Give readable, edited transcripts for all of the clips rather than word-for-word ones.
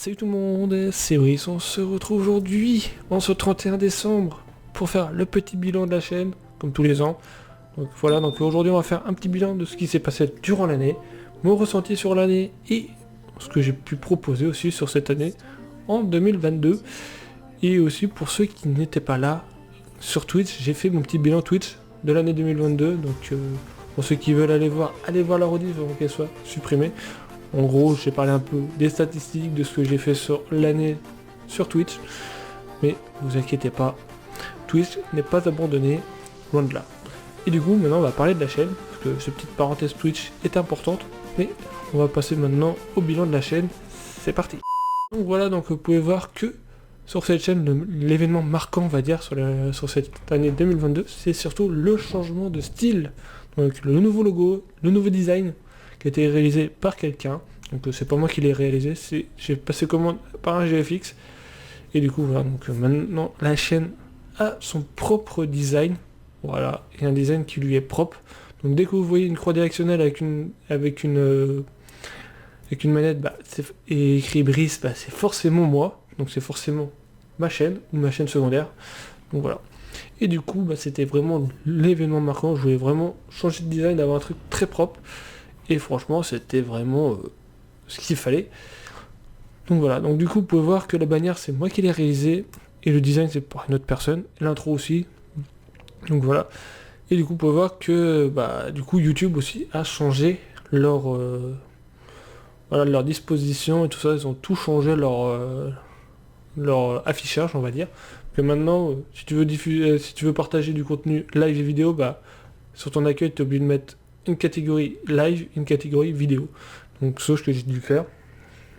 Salut tout le monde, c'est Brice, on se retrouve aujourd'hui, en ce 31 décembre, pour faire le petit bilan de la chaîne, comme tous les ans. Donc voilà, donc aujourd'hui on va faire un petit bilan de ce qui s'est passé durant l'année, mon ressenti sur l'année et ce que j'ai pu proposer aussi sur cette année en 2022. Et aussi pour ceux qui n'étaient pas là, sur Twitch, j'ai fait mon petit bilan Twitch de l'année 2022, donc pour ceux qui veulent aller voir la rediff avant qu'elle soit supprimée. En gros, j'ai parlé un peu des statistiques, de ce que j'ai fait sur l'année sur Twitch. Mais vous inquiétez pas, Twitch n'est pas abandonné, loin de là. Et du coup, maintenant, on va parler de la chaîne, parce que cette petite parenthèse Twitch est importante. Mais on va passer maintenant au bilan de la chaîne. C'est parti. Donc voilà, donc vous pouvez voir que sur cette chaîne, l'événement marquant, on va dire, sur cette année 2022, c'est surtout le changement de style. Donc le nouveau logo, le nouveau design, qui a été réalisé par quelqu'un. Donc c'est pas moi qui l'ai réalisé, j'ai passé commande par un GFX. Et du coup voilà, donc maintenant la chaîne a son propre design. Voilà, et un design qui lui est propre. Donc dès que vous voyez une croix directionnelle avec une manette et écrit Brice, c'est forcément moi. Donc c'est forcément ma chaîne ou ma chaîne secondaire. Donc voilà. Et du coup c'était vraiment l'événement marquant. Je voulais vraiment changer de design, d'avoir un truc très propre. Et franchement, c'était vraiment ce qu'il fallait. Donc voilà, donc du coup, vous pouvez voir que la bannière, c'est moi qui l'ai réalisée. Et le design, c'est pour une autre personne. L'intro aussi. Donc voilà. Et du coup, vous pouvez voir que du coup, YouTube aussi a changé leur disposition et tout ça. Ils ont tout changé leur affichage, on va dire. Que maintenant, si tu veux diffuser, si tu veux partager du contenu live et vidéo, sur ton accueil, tu es obligé de mettre une catégorie live, une catégorie vidéo. Donc ce que j'ai dû faire.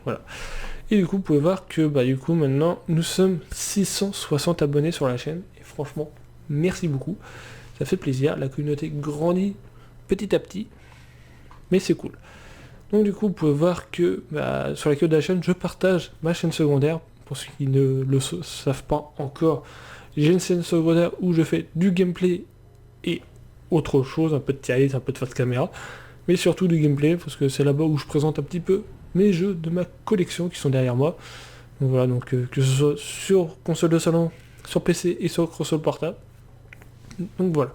Voilà. Et du coup, vous pouvez voir que du coup maintenant nous sommes 660 abonnés sur la chaîne. Et franchement, merci beaucoup. Ça fait plaisir. La communauté grandit petit à petit. Mais c'est cool. Donc du coup, vous pouvez voir que sur la queue de la chaîne, je partage ma chaîne secondaire. Pour ceux qui ne le savent pas encore, j'ai une chaîne secondaire où je fais du gameplay et autre chose, un peu de tiers, un peu de face caméra, mais surtout du gameplay, parce que c'est là-bas où je présente un petit peu mes jeux de ma collection qui sont derrière moi. Donc voilà, donc que ce soit sur console de salon, sur PC et sur console portable. Donc voilà.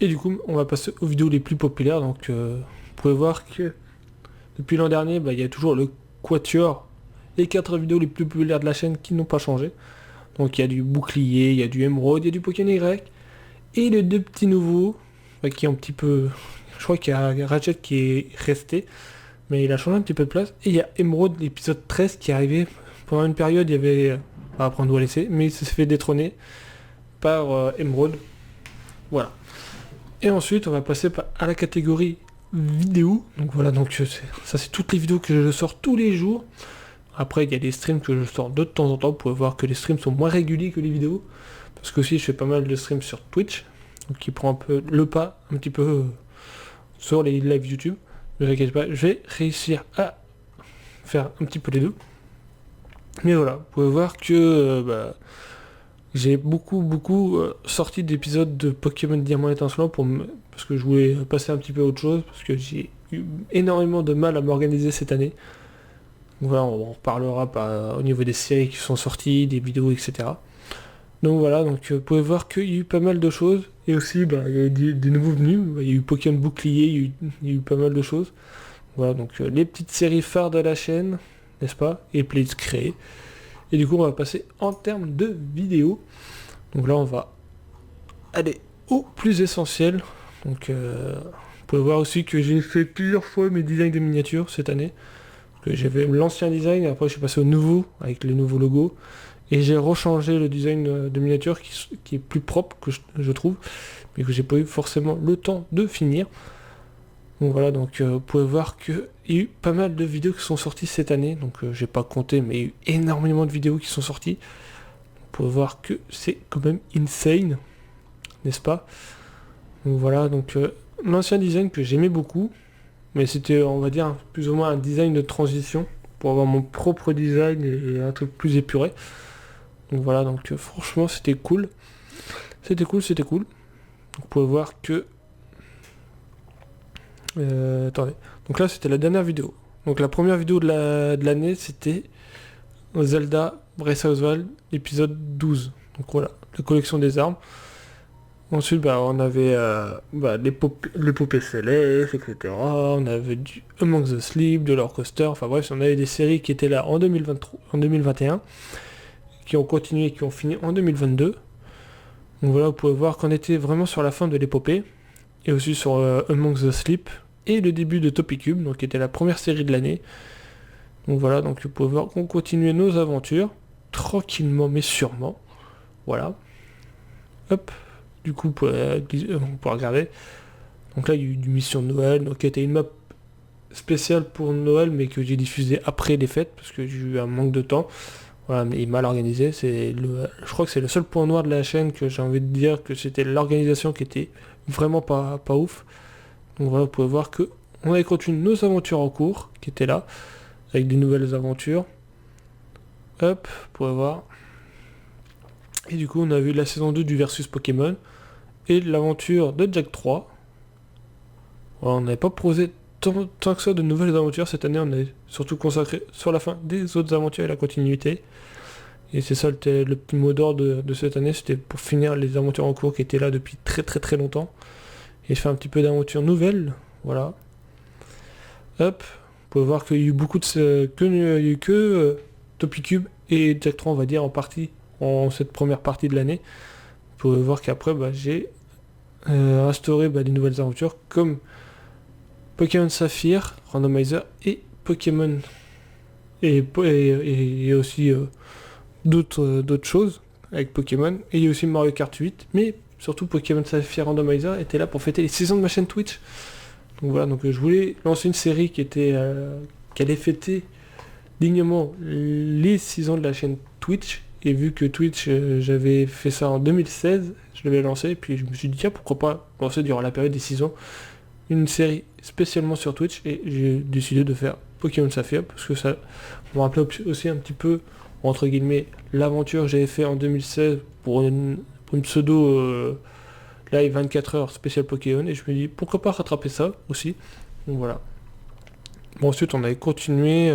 Et du coup, on va passer aux vidéos les plus populaires. Donc vous pouvez voir que depuis l'an dernier, il y a toujours le Quatuor, les 4 vidéos les plus populaires de la chaîne qui n'ont pas changé. Donc il y a du bouclier, il y a du émeraude, il y a du Pokémon Y, et les deux petits nouveaux, qui est un petit peu... Je crois qu'il y a Ratchet qui est resté, mais il a changé un petit peu de place. Et il y a Emerald, l'épisode 13, qui est arrivé. Pendant une période, il y avait... Après, on doit laisser, mais il s'est fait détrôner par Emerald. Voilà. Et ensuite, on va passer à la catégorie vidéo. Donc voilà, donc ça c'est toutes les vidéos que je sors tous les jours. Après, il y a des streams que je sors de temps en temps. Vous pouvez voir que les streams sont moins réguliers que les vidéos. Parce que aussi, je fais pas mal de streams sur Twitch. Donc qui prend un peu le pas, un petit peu sur les lives YouTube. Ne vous inquiétez pas, je vais réussir à faire un petit peu les deux. Mais voilà, vous pouvez voir que j'ai beaucoup sorti d'épisodes de Pokémon Diamant étincelant parce que je voulais passer un petit peu à autre chose, parce que j'ai eu énormément de mal à m'organiser cette année. Donc voilà, on en reparlera au niveau des séries qui sont sorties, des vidéos, etc. Donc voilà, donc vous pouvez voir qu'il y a eu pas mal de choses. Et aussi, il y a eu des nouveaux venus. Il y a eu Pokémon Bouclier, il y a eu pas mal de choses. Voilà, donc les petites séries phares de la chaîne, n'est-ce pas? Et playlists créées. Et du coup, on va passer en termes de vidéos. Donc là, on va aller au plus essentiel. Donc, vous pouvez voir aussi que j'ai fait plusieurs fois mes designs de miniatures cette année. J'avais l'ancien design, et après je suis passé au nouveau, avec les nouveaux logos. Et j'ai rechangé le design de miniature qui est plus propre, que je trouve, mais que j'ai pas eu forcément le temps de finir. Donc voilà, donc vous pouvez voir qu'il y a eu pas mal de vidéos qui sont sorties cette année, donc j'ai pas compté, mais il y a eu énormément de vidéos qui sont sorties. Vous pouvez voir que c'est quand même insane, n'est-ce pas? Donc voilà, donc l'ancien design que j'aimais beaucoup, mais c'était, on va dire, plus ou moins un design de transition, pour avoir mon propre design et un truc plus épuré. Donc voilà, donc franchement c'était cool. C'était cool. Donc, vous pouvez voir que... attendez. Donc là c'était la dernière vidéo. Donc la première vidéo de l'année c'était Zelda Breath of the Wild, épisode 12. Donc voilà, la collection des armes. Ensuite, on avait l'épopée céleste, etc. On avait du Among the Sleep, de Lore Coaster. Enfin bref, on avait des séries qui étaient là en 2023, en 2021, qui ont continué et qui ont fini en 2022. Donc voilà, vous pouvez voir qu'on était vraiment sur la fin de l'épopée, et aussi sur Among the Sleep, et le début de Topicube, donc qui était la première série de l'année. Donc voilà, donc vous pouvez voir qu'on continuait nos aventures, tranquillement mais sûrement. Voilà. Hop. Du coup, on peut regarder. Donc là, il y a eu une mission de Noël, donc qui était une map spéciale pour Noël, mais que j'ai diffusée après les fêtes, parce que j'ai eu un manque de temps. Voilà, mais mal organisé. Je crois que c'est le seul point noir de la chaîne, que j'ai envie de dire que c'était l'organisation qui était vraiment pas ouf. Donc voilà, vous pouvez voir que on avait continué nos aventures en cours, qui étaient là, avec des nouvelles aventures. Hop, vous pouvez voir. Et du coup, on a vu la saison 2 du Versus Pokémon, et l'aventure de Jack 3. Voilà, on n'avait pas proposé tant que ça de nouvelles aventures cette année, on est surtout consacré sur la fin des autres aventures et la continuité. Et c'est ça le petit mot d'ordre de cette année, c'était pour finir les aventures en cours qui étaient là depuis très très très longtemps. Et faire un petit peu d'aventures nouvelles, voilà. Hop, vous pouvez voir qu'il y a eu beaucoup de... il y a eu que Topicube et Jack 3, on va dire, en cette première partie de l'année. Vous pouvez voir qu'après, j'ai instauré des nouvelles aventures comme Pokémon Saphir, Randomizer et Pokémon et aussi d'autres choses avec Pokémon. Et il y a aussi Mario Kart 8, mais surtout Pokémon Saphir Randomizer était là pour fêter les 6 ans de ma chaîne Twitch. Donc voilà, donc je voulais lancer une série qui allait fêter dignement les 6 ans de la chaîne Twitch. Et vu que Twitch, j'avais fait ça en 2016, je l'avais lancé, et puis je me suis dit, tiens, pourquoi pas lancer durant la période des 6 ans une série spécialement sur Twitch, et j'ai décidé de faire Pokémon Saphir, parce que ça me rappelait aussi un petit peu, entre guillemets, l'aventure que j'avais fait en 2016 pour une pseudo live 24 heures spécial Pokémon, et je me dis, pourquoi pas rattraper ça aussi. Donc voilà. Bon, ensuite, on avait continué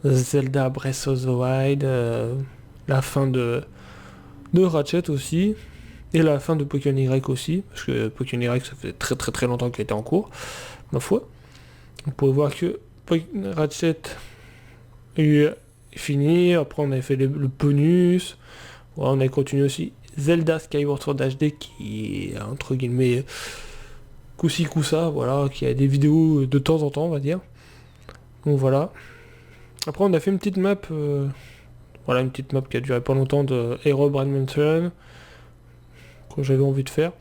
Zelda Breath of the Wild, la fin de Ratchet aussi, et la fin de Pokémon Y aussi, parce que Pokémon Y ça fait très très très longtemps qu'il était en cours, ma foi. Vous pouvez voir que Ratchet est fini, après on avait fait le bonus, voilà, on avait continué aussi Zelda Skyward Sword HD qui est entre guillemets coup-ci coup-ça, voilà, qui a des vidéos de temps en temps on va dire. Donc voilà. Après on a fait une petite map, une petite map qui a duré pas longtemps de Hero Brand Mountain, que j'avais envie de faire.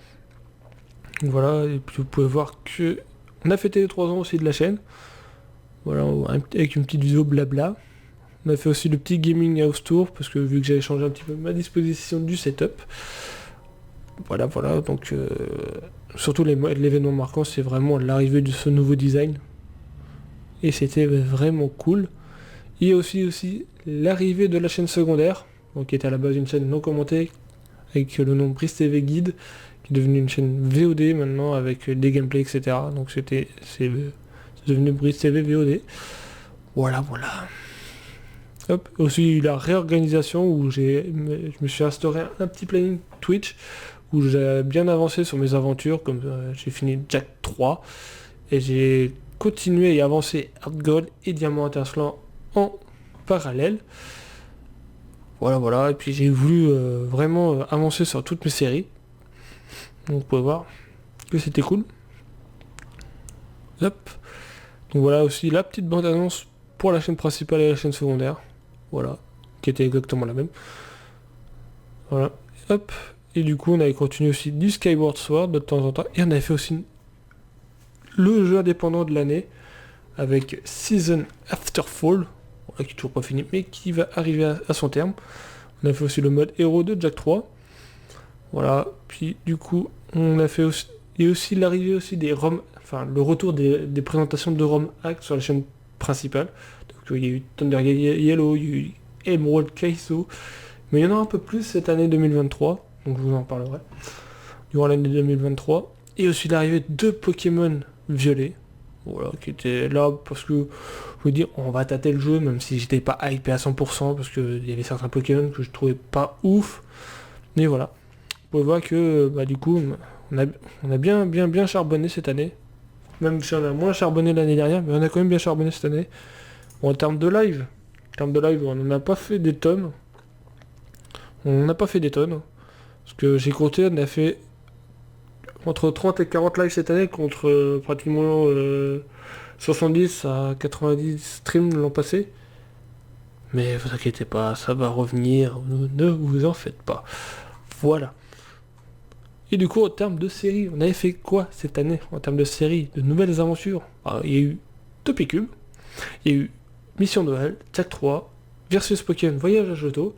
Donc voilà, et puis vous pouvez voir que on a fêté les 3 ans aussi de la chaîne. Voilà, avec une petite vidéo blabla. On a fait aussi le petit Gaming House Tour, parce que vu que j'avais changé un petit peu ma disposition du setup. Voilà, donc surtout l'événement marquant, c'est vraiment l'arrivée de ce nouveau design. Et c'était vraiment cool. Il y a aussi l'arrivée de la chaîne secondaire, donc qui était à la base une chaîne non commentée, avec le nom Brice TV Guide, qui est devenu une chaîne VOD maintenant, avec des gameplays, etc. Donc c'est devenu Brice TV VOD. Voilà. Hop. Aussi la réorganisation où je me suis instauré un petit planning Twitch, où j'ai bien avancé sur mes aventures, comme j'ai fini Jack 3, et j'ai continué et avancé Hard Gold et Diamant Intercelant en parallèle. Voilà, et puis j'ai voulu vraiment avancer sur toutes mes séries. Donc vous pouvez voir que c'était cool. Hop. Donc voilà aussi la petite bande-annonce pour la chaîne principale et la chaîne secondaire. Voilà, qui était exactement la même. Voilà, hop. Et du coup on avait continué aussi du Skyward Sword de temps en temps. Et on avait fait aussi le jeu indépendant de l'année avec Season After Fall. Qui est toujours pas fini, mais qui va arriver à son terme. On a fait aussi le mode héros de Jack 3. Voilà, puis du coup, on a fait aussi... Il y a aussi l'arrivée aussi des ROM, enfin le retour des présentations de ROM Hack sur la chaîne principale. Donc il y a eu Thunder Yellow, il y a eu Emerald Kaiso, mais il y en a un peu plus cette année 2023, donc je vous en parlerai durant l'année 2023. Et aussi l'arrivée de Pokémon Violet. voilà, qui était là parce que je veux dire, on va tâter le jeu, même si j'étais pas hypé à 100%, parce qu'il y avait certains Pokémon que je trouvais pas ouf. Mais voilà, on peut voir que bah, du coup, on a bien charbonné cette année. Même si on a moins charbonné l'année dernière, mais on a quand même bien charbonné cette année. Bon, en termes de live, on n'a pas fait des tonnes. On n'a pas fait des tonnes. Parce que j'ai compté, on a fait entre 30 et 40 lives cette année contre pratiquement 70 à 90 streams l'an passé. Mais vous inquiétez pas, ça va revenir, ne vous en faites pas. Voilà. Et du coup, en termes de séries, on avait fait quoi cette année en termes de séries, de nouvelles aventures? Alors, il y a eu Topicube, il y a eu Mission Noël, Tag 3, versus Pokémon Voyage à Johto,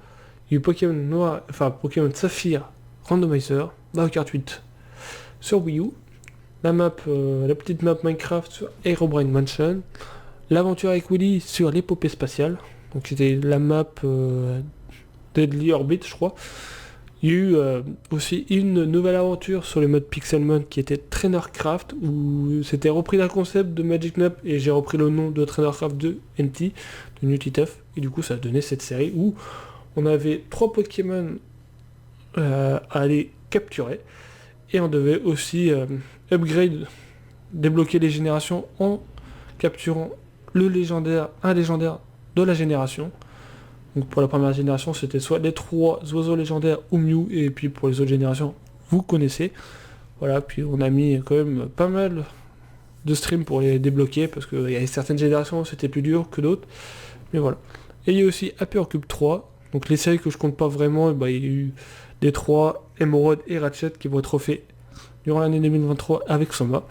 il y a eu Pokémon Noir, enfin Pokémon Saphir Randomizer, Mario Kart 8 sur Wii U, la petite map Minecraft sur Herobrine Mansion, l'aventure avec Willy sur l'épopée spatiale, donc c'était la map Deadly Orbit je crois. Il y a eu aussi une nouvelle aventure sur le mode Pixelmon qui était Trainercraft, où c'était repris d'un concept de Magic Map et j'ai repris le nom de Trainercraft de NT, de Nutituff, et du coup ça a donné cette série où on avait 3 Pokémon à aller capturer, et on devait aussi upgrade, débloquer les générations en capturant un légendaire de la génération. Donc pour la première génération, c'était soit les 3 oiseaux légendaires ou Mew, et puis pour les autres générations, vous connaissez. Voilà, puis on a mis quand même pas mal de streams pour les débloquer, parce qu'il y avait certaines générations où c'était plus dur que d'autres. Mais voilà. Et il y a aussi Hypercube 3, donc les séries que je compte pas vraiment, bah, il y a eu des 3, Emerald et Ratchet qui vont être refaits durant l'année 2023 avec Soma.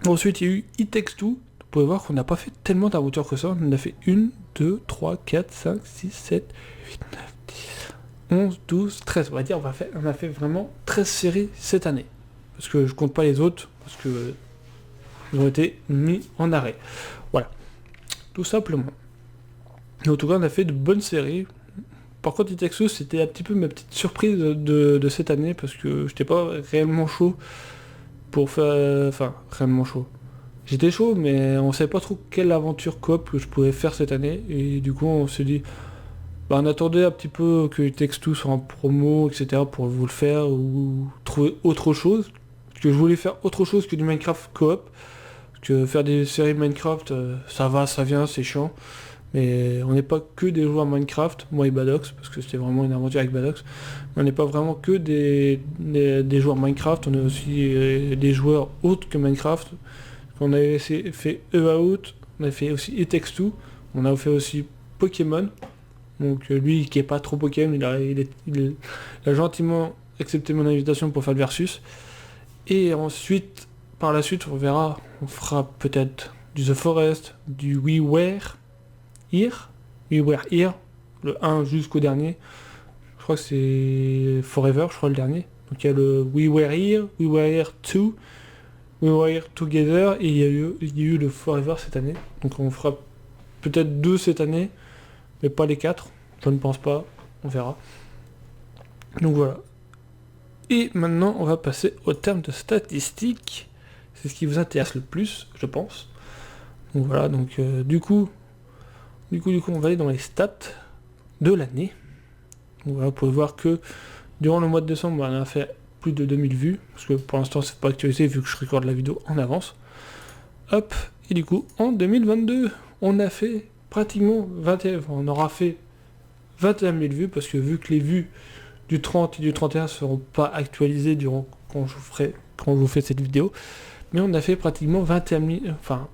Ensuite, il y a eu It Takes Two. Vous pouvez voir qu'on n'a pas fait tellement d'aventures que ça. On en a fait 1, 2, 3, 4, 5, 6, 7, 8, 9, 10, 11, 12, 13. On va dire on a fait vraiment 13 séries cette année. Parce que je compte pas les autres, parce que ils ont été mis en arrêt. Voilà. Tout simplement. Et en tout cas, on a fait de bonnes séries. Par contre, It Takes Two, c'était un petit peu ma petite surprise de cette année, parce que j'étais pas réellement chaud pour faire... Enfin, réellement chaud. J'étais chaud, mais on savait pas trop quelle aventure coop que je pouvais faire cette année, et du coup on s'est dit, bah on attendait un petit peu que It Takes Two soit en promo, etc. pour vous le faire, ou trouver autre chose, parce que je voulais faire autre chose que du Minecraft coop, parce que faire des séries Minecraft, ça va, ça vient, c'est chiant, mais on n'est pas que des joueurs Minecraft, moi et Badox, parce que c'était vraiment une aventure avec Badox, mais on n'est pas vraiment que des joueurs Minecraft, on est aussi des joueurs autres que Minecraft. On avait fait E-Out, on a fait aussi It Takes Two, on a fait aussi Pokémon. Donc lui qui est pas trop Pokémon, il a gentiment accepté mon invitation pour faire le versus. Et ensuite, par la suite, on verra, on fera peut-être du The Forest, du We Were Here, le 1 jusqu'au dernier. Je crois que c'est Forever, je crois le dernier. Donc il y a le We Were Here 2, We Were Here Together, et il y a eu le Forever cette année. Donc on fera peut-être 2 cette année, mais pas les 4. Je ne pense pas, on verra. Donc voilà. Et maintenant, on va passer au terme de statistiques. C'est ce qui vous intéresse le plus, je pense. Donc voilà, donc du coup, on va aller dans les stats de l'année. Donc voilà, vous pouvez voir que durant le mois de décembre, on a fait plus de 2000 vues, parce que pour l'instant c'est pas actualisé vu que je recorde la vidéo en avance. Hop, et du coup en 2022 on a fait pratiquement 21 000 vues, parce que vu que les vues du 30 et du 31 seront pas actualisées quand je vous fais cette vidéo, mais on a fait pratiquement 21 000, enfin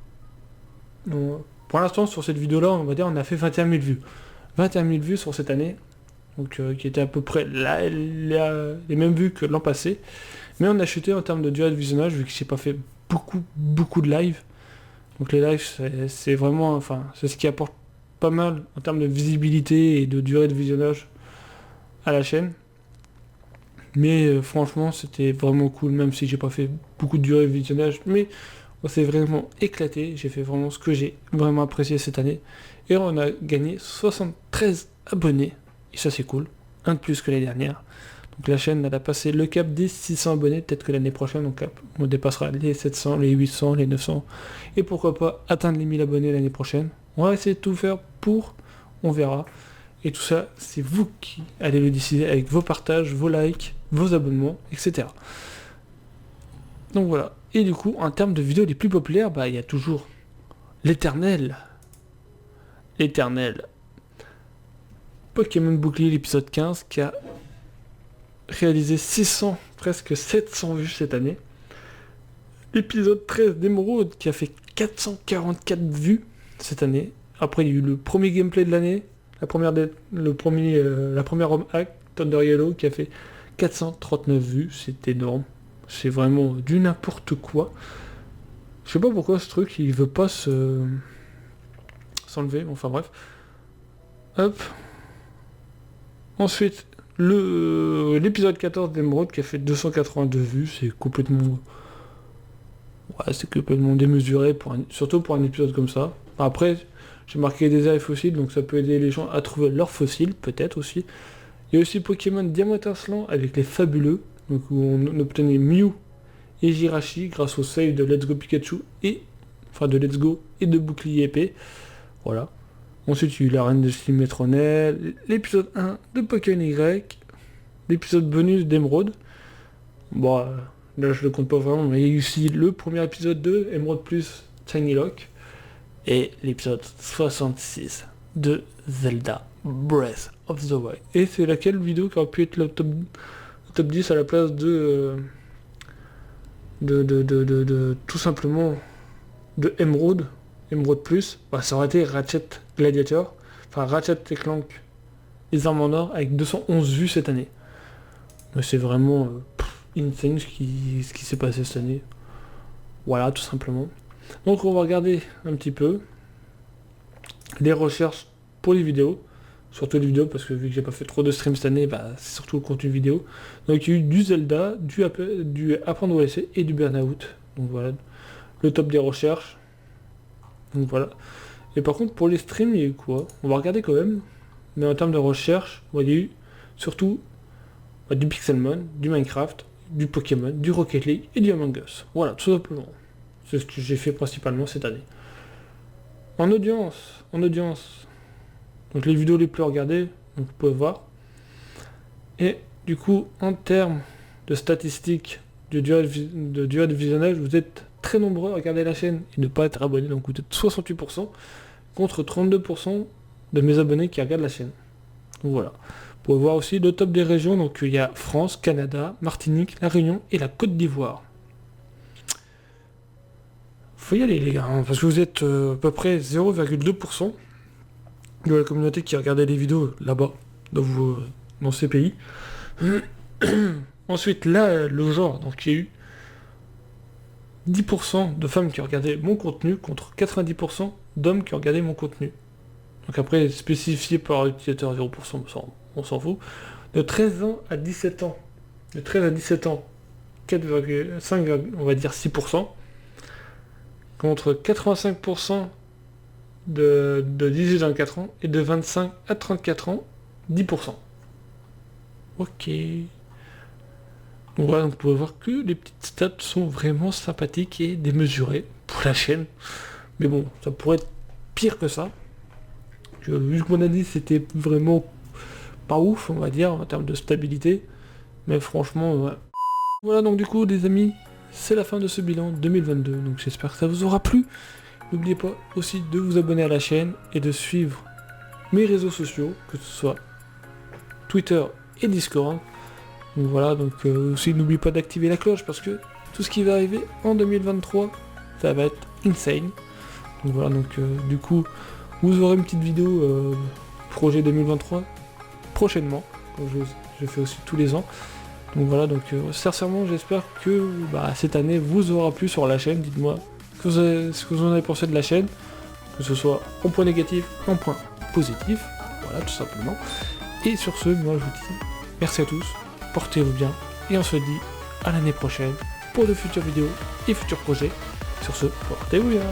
pour l'instant sur cette vidéo là on va dire on a fait 21 000 vues. 21 000 vues sur cette année, donc qui était à peu près les mêmes vues que l'an passé, mais on a chuté en termes de durée de visionnage vu que j'ai pas fait beaucoup de live. Donc les lives c'est vraiment, enfin c'est ce qui apporte pas mal en termes de visibilité et de durée de visionnage à la chaîne. Mais franchement c'était vraiment cool, même si j'ai pas fait beaucoup de durée de visionnage, mais on s'est vraiment éclaté, j'ai fait vraiment ce que j'ai vraiment apprécié cette année, et on a gagné 73 abonnés. Et ça c'est cool, un de plus que l'année dernière. Donc la chaîne, elle a passé le cap des 600 abonnés. Peut-être que l'année prochaine, on dépassera les 700, les 800, les 900. Et pourquoi pas atteindre les 1000 abonnés l'année prochaine. On va essayer de tout faire pour, on verra. Et tout ça, c'est vous qui allez le décider avec vos partages, vos likes, vos abonnements, etc. Donc voilà. Et du coup, en termes de vidéos les plus populaires, il y a toujours l'éternel Pokémon Bouclier, l'épisode 15, qui a réalisé 600, presque 700 vues cette année. L'épisode 13 d'Emeraude, qui a fait 444 vues cette année. Après, il y a eu le premier gameplay de l'année, la première home hack, Thunder Yellow, qui a fait 439 vues. C'est énorme. C'est vraiment du n'importe quoi. Je sais pas pourquoi ce truc, il veut pas s'enlever. Enfin bref. Hop. Ensuite, l'épisode 14 d'Emeraude qui a fait 282 vues. C'est complètement démesuré, surtout pour un épisode comme ça. Après, j'ai marqué des arrêts fossiles, donc ça peut aider les gens à trouver leurs fossiles, peut-être aussi. Il y a aussi Pokémon Diamant Étincelant avec les fabuleux, donc où on obtenait Mew et Jirachi grâce au save de Let's Go Pikachu de Let's Go et de Bouclier épée. Voilà. Ensuite, il y a eu la reine de Sylmétronel, l'épisode 1 de Pokémon Y, l'épisode bonus d'Emeraude. Bon, là je le compte pas vraiment, mais il y a eu aussi le premier épisode de Emeraude Plus Tiny Lock et l'épisode 66 de Zelda Breath of the Wild. Et c'est laquelle vidéo qui aurait pu être le top 10 à la place de tout simplement de Emeraude Plus, ça aurait été Ratchet Gladiator, Ratchet et Clank, les armes en or, avec 211 vues cette année. Mais c'est vraiment insane ce qui s'est passé cette année. Voilà, tout simplement. Donc on va regarder un petit peu les recherches pour les vidéos, surtout les vidéos, parce que vu que j'ai pas fait trop de streams cette année, c'est surtout le contenu vidéo. Donc il y a eu du Zelda, du Apprendre au laisser et du Burnout. Donc voilà, le top des recherches. Donc voilà. Et par contre pour les streams, il y a eu quoi? On va regarder quand même. Mais en termes de recherche, il y a eu surtout du Pixelmon, du Minecraft, du Pokémon, du Rocket League et du Among Us. Voilà, tout simplement. C'est ce que j'ai fait principalement cette année. En audience. Donc les vidéos les plus regardées, donc vous pouvez voir. Et du coup, en termes de statistiques de durée de visionnage, vous êtes très nombreux à regarder la chaîne et ne pas être abonné, donc vous êtes 68% contre 32% de mes abonnés qui regardent la chaîne. Donc voilà. Vous pouvez voir aussi le top des régions, donc il y a France, Canada, Martinique, La Réunion et la Côte d'Ivoire. Faut y aller les gars, parce que vous êtes à peu près 0,2% de la communauté qui regardait les vidéos là-bas, dans ces pays. Ensuite, là, le genre, donc il y a eu 10% de femmes qui regardaient mon contenu contre 90% d'hommes qui regardaient mon contenu. Donc après, spécifié par utilisateur 0%, on s'en fout. De 13 ans à 17 ans. De 13 à 17 ans, 4,5, on va dire 6%. Contre 85% de 18 à 24 ans. Et de 25 à 34 ans, 10%. Ok. Donc voilà, donc vous pouvez voir que les petites stats sont vraiment sympathiques et démesurées pour la chaîne. Mais bon, ça pourrait être pire que ça. Vu que mon année c'était vraiment pas ouf, on va dire, en termes de stabilité. Mais franchement, ouais. Voilà, donc du coup, les amis, c'est la fin de ce bilan 2022. Donc j'espère que ça vous aura plu. N'oubliez pas aussi de vous abonner à la chaîne et de suivre mes réseaux sociaux, que ce soit Twitter et Discord. Donc voilà, donc aussi n'oubliez pas d'activer la cloche parce que tout ce qui va arriver en 2023, ça va être insane. Donc voilà, donc du coup, vous aurez une petite vidéo projet 2023 prochainement, comme je fais aussi tous les ans. Donc voilà, donc sincèrement j'espère que cette année vous aura plu sur la chaîne. Dites-moi ce que vous en avez pensé de la chaîne, que ce soit en point négatif, en point positif, voilà tout simplement. Et sur ce, moi je vous dis merci à tous, portez-vous bien, et on se dit à l'année prochaine pour de futures vidéos et futurs projets. Sur ce, portez-vous bien.